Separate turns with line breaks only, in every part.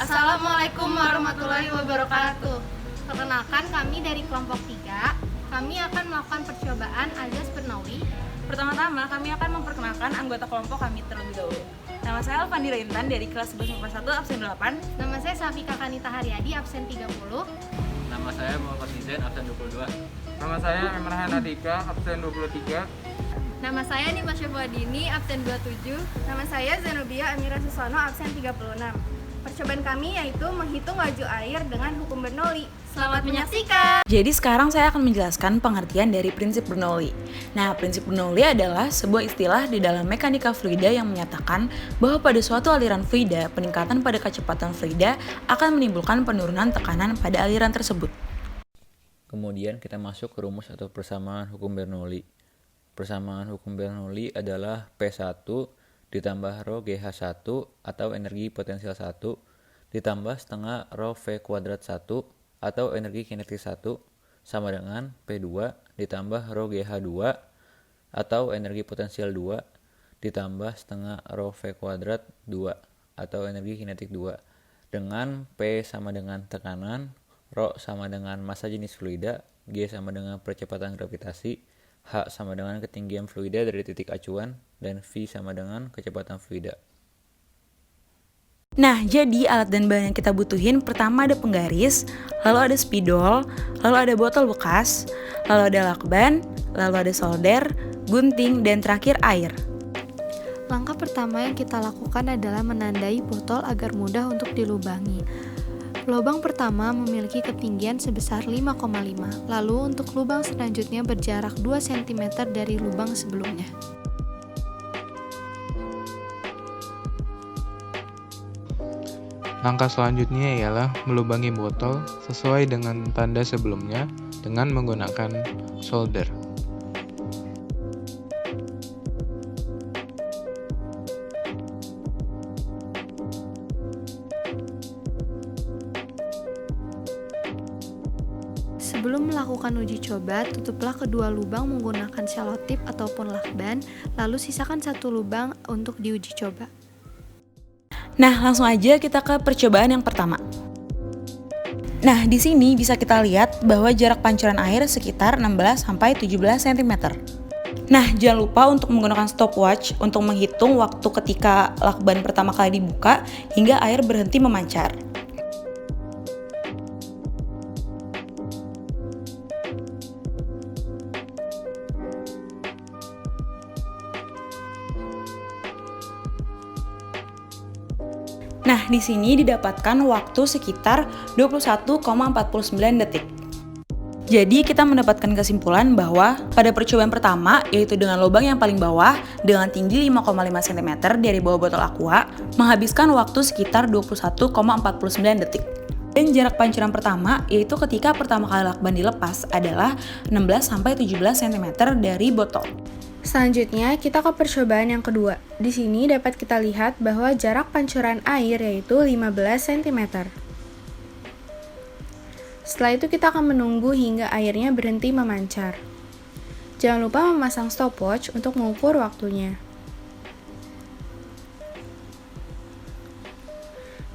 Assalamualaikum warahmatullahi wabarakatuh. Perkenalkan, kami dari kelompok 3. Kami akan melakukan percobaan alias Bernoulli.
Pertama-tama, kami akan memperkenalkan anggota kelompok kami terlebih dahulu. Nama saya Alfandira Intan dari kelas 11 IPA 1 absen 8.
Nama saya Safika Kanita Haryadi, absen 30.
Nama saya Muhammad Hizain, absen 22.
Nama saya Emrahan Adika, absen 23.
Nama saya Nima Syafwadini, absen 27.
Nama saya Zenobia Amira Susono, absen 36. Percobaan kami yaitu menghitung laju air dengan hukum Bernoulli.
Selamat menyaksikan.
Jadi sekarang saya akan menjelaskan pengertian dari prinsip Bernoulli. Nah, prinsip Bernoulli adalah sebuah istilah di dalam mekanika fluida yang menyatakan bahwa pada suatu aliran fluida, peningkatan pada kecepatan fluida akan menimbulkan penurunan tekanan pada aliran tersebut.
Kemudian kita masuk ke rumus atau persamaan hukum Bernoulli. Persamaan hukum Bernoulli adalah P1 ditambah rho GH1 atau energi potensial 1 ditambah setengah rho V kuadrat 1 atau energi kinetik 1 sama dengan P2 ditambah rho GH2 atau energi potensial 2 ditambah setengah rho V kuadrat 2 atau energi kinetik 2 dengan P sama dengan tekanan, rho sama dengan massa jenis fluida, G sama dengan percepatan gravitasi, H sama dengan ketinggian fluida dari titik acuan, dan V sama dengan kecepatan fluida.
Nah, jadi alat dan bahan yang kita butuhin pertama ada penggaris, lalu ada spidol, lalu ada botol bekas, lalu ada lakban, lalu ada solder, gunting, dan terakhir air.
Langkah pertama yang kita lakukan adalah menandai botol agar mudah untuk dilubangi. Lubang pertama memiliki ketinggian sebesar 5,5, lalu untuk lubang selanjutnya berjarak 2 cm dari lubang sebelumnya.
Langkah selanjutnya ialah melubangi botol sesuai dengan tanda sebelumnya dengan menggunakan solder.
Sebelum melakukan uji coba, tutuplah kedua lubang menggunakan selotip ataupun lakban, lalu sisakan satu lubang untuk diuji coba.
Nah, langsung aja kita ke percobaan yang pertama. Nah, di sini bisa kita lihat bahwa jarak pancuran air sekitar 16-17 cm. Nah, jangan lupa untuk menggunakan stopwatch untuk menghitung waktu ketika lakban pertama kali dibuka hingga air berhenti memancar. Nah, di sini didapatkan waktu sekitar 21,49 detik. Jadi, kita mendapatkan kesimpulan bahwa pada percobaan pertama, yaitu dengan lubang yang paling bawah dengan tinggi 5,5 cm dari bawah botol aqua, menghabiskan waktu sekitar 21,49 detik. Dan jarak pancuran pertama, yaitu ketika pertama kali lakban dilepas, adalah 16-17 cm dari botol.
Selanjutnya, kita ke percobaan yang kedua. Di sini dapat kita lihat bahwa jarak pancuran air yaitu 15 cm. Setelah itu kita akan menunggu hingga airnya berhenti memancar. Jangan lupa memasang stopwatch untuk mengukur waktunya.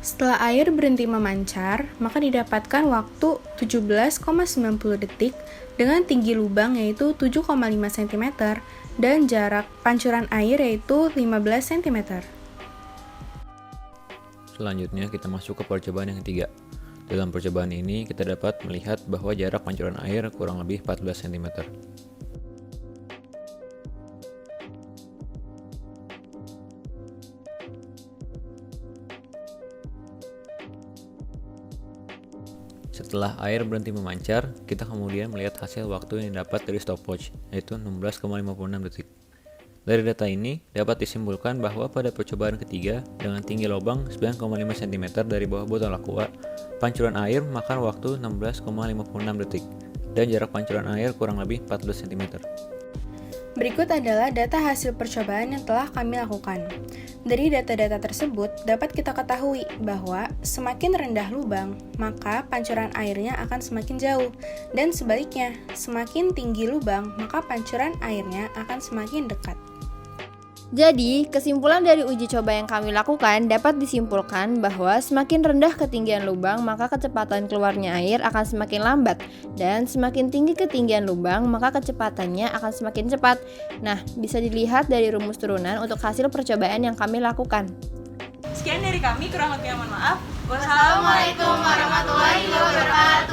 Setelah air berhenti memancar, maka didapatkan waktu 17,90 detik dengan tinggi lubang yaitu 7,5 cm dan jarak pancuran air yaitu 15 cm.
Selanjutnya kita masuk ke percobaan yang ketiga. Dalam percobaan ini kita dapat melihat bahwa jarak pancuran air kurang lebih 14 cm. Setelah air berhenti memancar, kita kemudian melihat hasil waktu yang didapat dari stopwatch, yaitu 16,56 detik. Dari data ini, dapat disimpulkan bahwa pada percobaan ketiga, dengan tinggi lubang 9,5 cm dari bawah botol aqua, pancuran air memakan waktu 16,56 detik, dan jarak pancuran air kurang lebih 14 cm.
Berikut adalah data hasil percobaan yang telah kami lakukan. Dari data-data tersebut, dapat kita ketahui bahwa semakin rendah lubang, maka pancuran airnya akan semakin jauh. Dan sebaliknya, semakin tinggi lubang, maka pancuran airnya akan semakin dekat.
Jadi, kesimpulan dari uji coba yang kami lakukan dapat disimpulkan bahwa semakin rendah ketinggian lubang, maka kecepatan keluarnya air akan semakin lambat, dan semakin tinggi ketinggian lubang, maka kecepatannya akan semakin cepat. Nah, bisa dilihat dari rumus turunan untuk hasil percobaan yang kami lakukan.
Sekian dari kami, kurang lebihnya mohon maaf.
Wassalamualaikum warahmatullahi wabarakatuh.